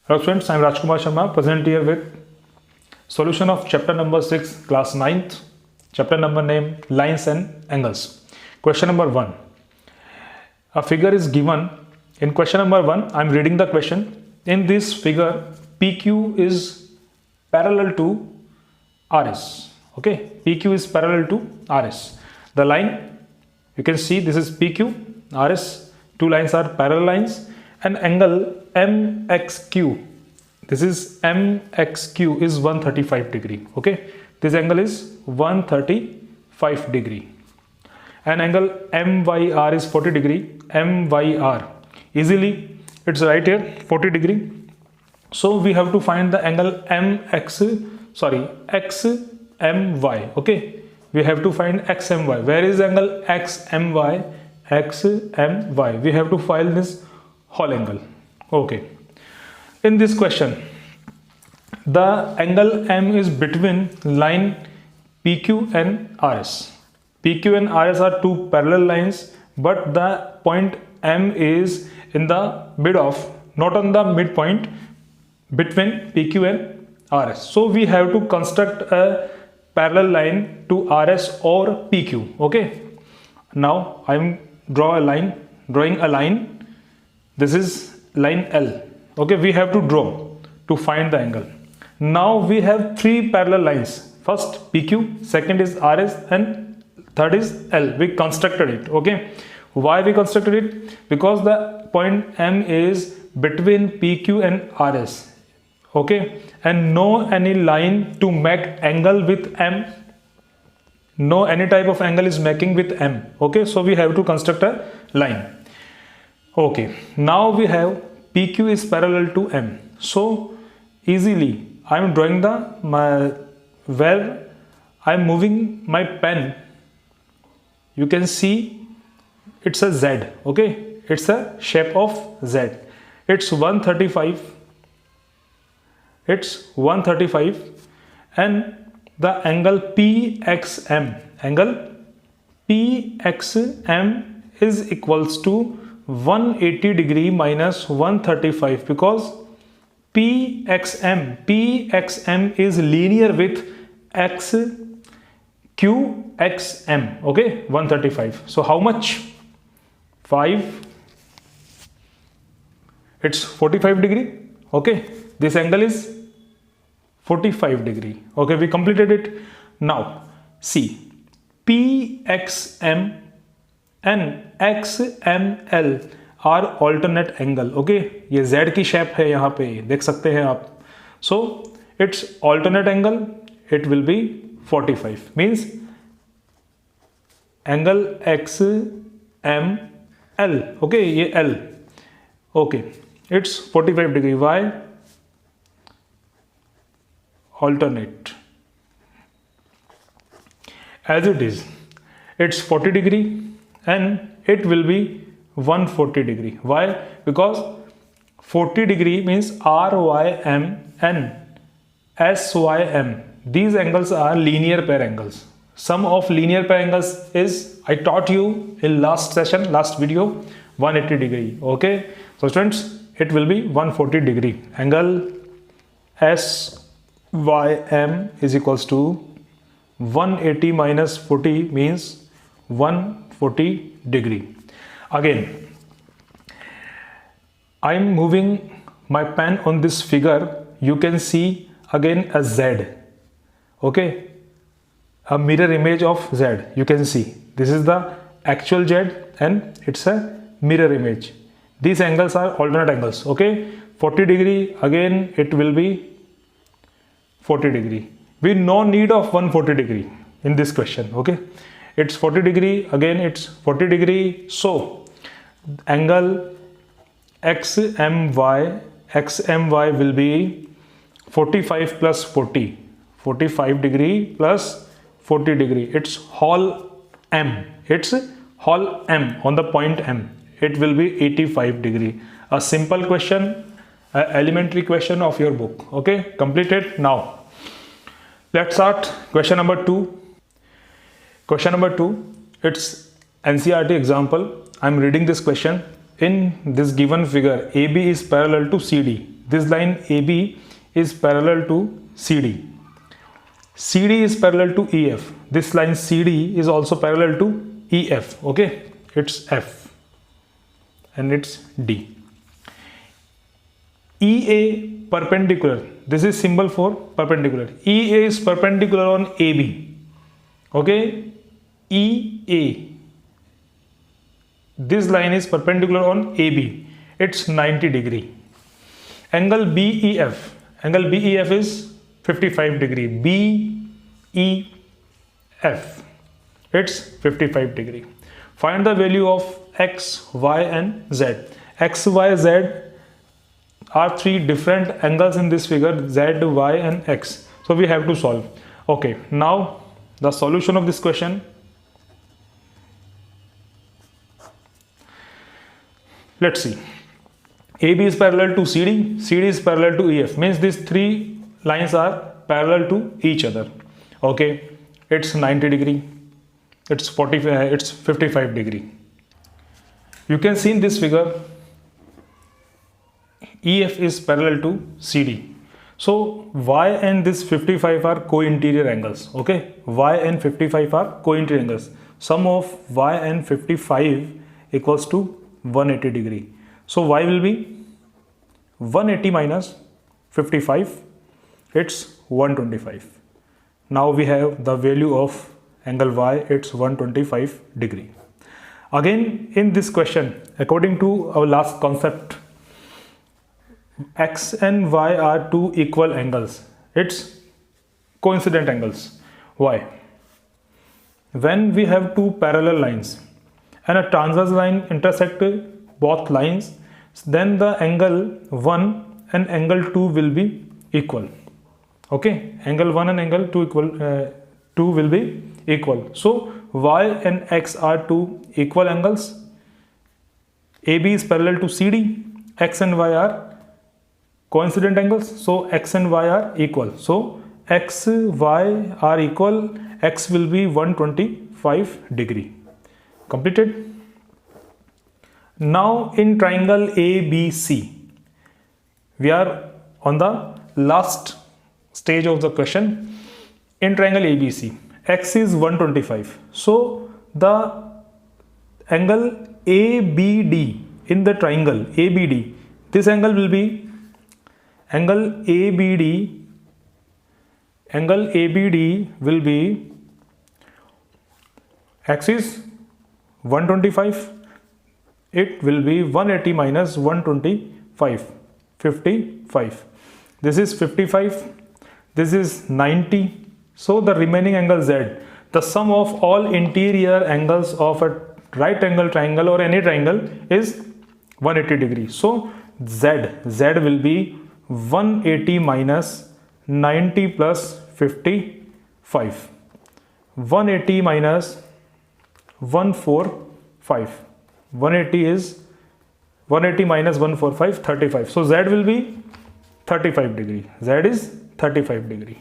Hello students, I am Rajkumar Sharma, present here with solution of chapter number 6, class 9th, chapter number name lines and angles. Question number 1. A figure is given. In question number 1, I am reading the question. In this figure, PQ is parallel to RS. Okay, PQ is parallel to RS. The line, you can see this is PQ, RS, two lines are parallel lines, and angle MXQ, this is MXQ is 135 degree. Okay, this angle is 135 degree, and angle MYR is 40 degree. MYR, easily it's right here 40 degree. So we have to find the angle XMY. Okay, we have to find XMY. Where is angle XMY? XMY, we have to find this whole angle. Okay, in this question the angle M is between line PQ and RS. PQ and RS are two parallel lines, but the point M is in the mid of, not on the midpoint between PQ and RS. So we have to construct a parallel line to RS or PQ. Okay, now I am drawing a line. This is line L. Okay, we have to draw to find the angle. Now we have three parallel lines. First PQ, second is RS, and third is L. We constructed it. Okay, why we constructed it? Because the point M is between PQ and RS. Okay, and no any line to make angle with M. No any type of angle is making with M. Okay, so we have to construct a line. Okay, now we have PQ is parallel to M. So easily I am drawing where I am moving my pen, you can see it's a Z. Okay, it's a shape of Z. It's 135. It's 135, and the angle PXM. Angle PXM is equals to 180 degree minus 135, because PXM is linear with XQXM. Okay, 135. So how much? 5. It's 45 degree. Okay, this angle is 45 degree. Okay, we completed it. Now see, PXM and XML are alternate angle. Okay, ये Z की shape है, यहाँ पे देख सकते हैं आप. So its alternate angle, it will be 45. Means angle XML. Okay, ये L. Okay, it's 45 degree. Why? Alternate. As it is, it's 40 degree and it will be 140 degree. Why? Because 40 degree means RYM and SYM. These angles are linear pair angles. Sum of linear pair angles is, I taught you in last session, last video, 180 degree. Okay, so students, it will be 140 degree. Angle SYM is equals to 180 minus 40 means 140 degree. Again, I am moving my pen on this figure. You can see again a Z. Okay, a mirror image of Z. You can see this is the actual Z and it's a mirror image. These angles are alternate angles. Okay, 40 degree, again it will be 40 degree. We no need of 140 degree in this question. Okay, it's 40 degree, again it's 40 degree. So angle XMY will be 45 plus 40, 45 degree plus 40 degree. It's whole M. It's whole M on the point M. It will be 85 degree. A simple question, elementary question of your book. Okay, completed. Now let's start question number 2. Question number 2, it's NCERT example. I'm reading this question. In this given figure, AB is parallel to CD. This line AB is parallel to CD. CD is parallel to EF. This line CD is also parallel to EF. Okay, it's F and it's D. EA perpendicular. This is symbol for perpendicular. EA is perpendicular on AB. Okay, EA. This line is perpendicular on AB. It's 90 degree. Angle BEF. Angle BEF is 55 degree. BEF. It's 55 degree. Find the value of X, Y and Z. X, Y, Z are three different angles in this figure, Z, Y and X. So we have to solve. Okay, now the solution of this question. Let's see. AB is parallel to CD, CD is parallel to EF, means these three lines are parallel to each other. Okay, it's 90 degree, it's 55 degree. You can see in this figure EF is parallel to CD. So Y and this 55 are co-interior angles. Okay, Y and 55 are co-interior angles. Sum of Y and 55 equals to 180 degree. So Y will be 180 minus 55, it's 125. Now we have the value of angle Y, it's 125 degree. Again in this question, according to our last concept, X and Y are two equal angles. It's coincident angles. Why? When we have two parallel lines and a transverse line intersect both lines, then the angle 1 and angle 2 will be equal. Okay, angle 1 and angle 2 will be equal. So Y and X are two equal angles. AB is parallel to CD. X and Y are coincident angles. So X and Y are equal. So X, Y are equal. X will be 125 degree. Completed. Now in triangle ABC, we are on the last stage of the question. In triangle ABC, X is 125. So the angle ABD in the triangle ABD, this angle will be angle ABD. Angle ABD will be, X is 125. It will be 180 minus 125, 55. This is 55, this is 90. So the remaining angle Z, the sum of all interior angles of a right angle triangle or any triangle is 180 degrees. So Z will be 180 minus 90 plus 55. 180 minus 145. 180 is 180 minus 145, 35. So Z will be 35 degree. Z is 35 degree.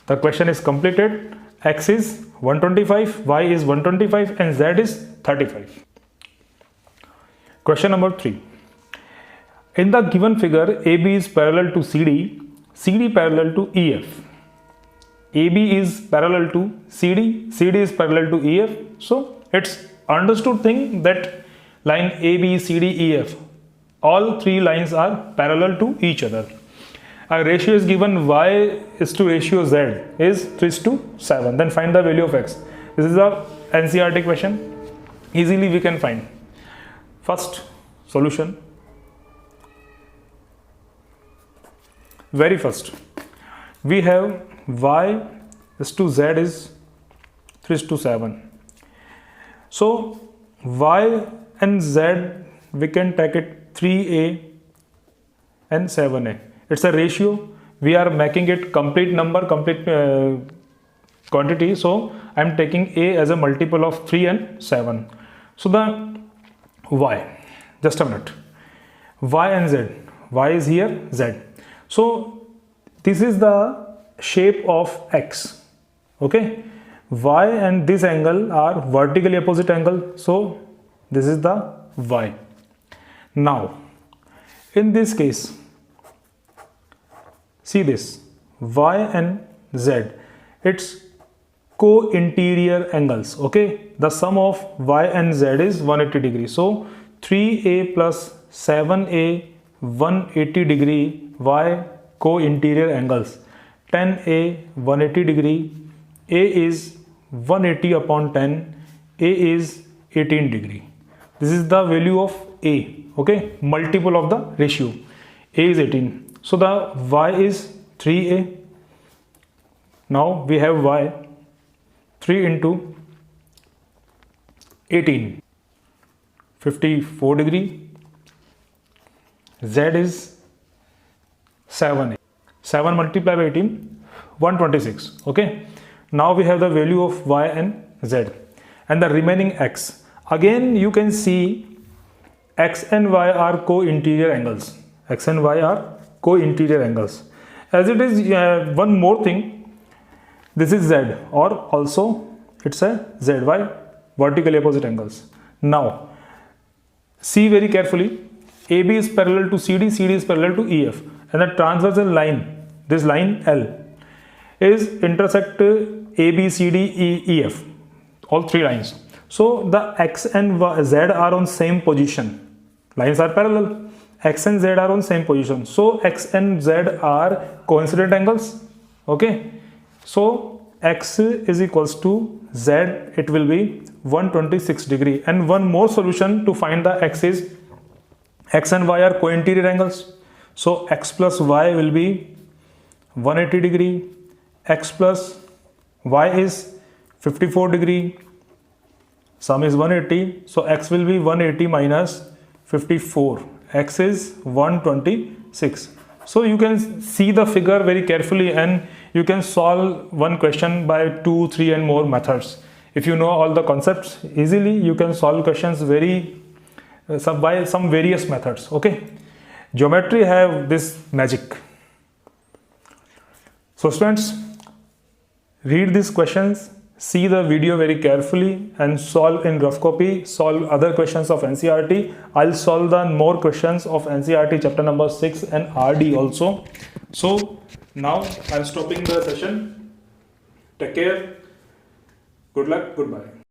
The question is completed. X is 125, Y is 125 and Z is 35. Question number 3. In the given figure, AB is parallel to CD, CD parallel to EF. AB is parallel to CD, CD is parallel to EF. So it's understood thing that line AB, CD, EF, all three lines are parallel to each other. A ratio is given, Y is to ratio Z is 3:7. Then find the value of X. This is a NCERT question. Easily we can find. First solution. Very first, we have Y is to Z is 3:7. So Y and Z, we can take it 3A and 7A. It's a ratio. We are making it complete number, complete quantity. So I am taking A as a multiple of 3 and 7. So the Y, just a minute. Y and Z. Y is here, Z. So this is the shape of X. Okay. Y and this angle are vertically opposite angle. So this is the Y. Now in this case, See this, y and z, it's co-interior angles. Okay, the sum of y and z is 180 degree. So 3a plus 7a 180 degree, y co-interior angles. 10a 180 degree, a is 180 upon 10, a is 18 degree. This is the value of a. Okay, multiple of the ratio. A is 18. So the y is 3a. Now we have y 3 into 18, 54 degree. Z is 7a. 7 multiplied by 18, 126. Okay. Now we have the value of y and z and the remaining x. Again you can see x and y are co-interior angles. X and y are co-interior angles. As it is, one more thing, this is z, or also it's a zy, vertically opposite angles. Now see very carefully, AB is parallel to CD, CD is parallel to EF, and the transversal line, this line L, is intersect AB, CD, EF, all three lines. So the x and z are on same position. Lines are parallel. X and z are on same position. So x and z are coincident angles. Okay. So x is equals to z. It will be 126 degree. And one more solution to find the x is x and y are co-interior angles. So x plus y will be 180 degree. X plus y is 54 degree. Sum is 180, so x will be 180 minus 54. X is 126. So you can see the figure very carefully and you can solve one question by 2, 3 and more methods. If you know all the concepts easily, you can solve questions by some various methods. Okay. Geometry have this magic. So students, read these questions, see the video very carefully and solve in rough copy, solve other questions of NCERT. I'll solve the more questions of NCERT chapter number 6 and RD also. So now I'm stopping the session. Take care. Good luck. Goodbye.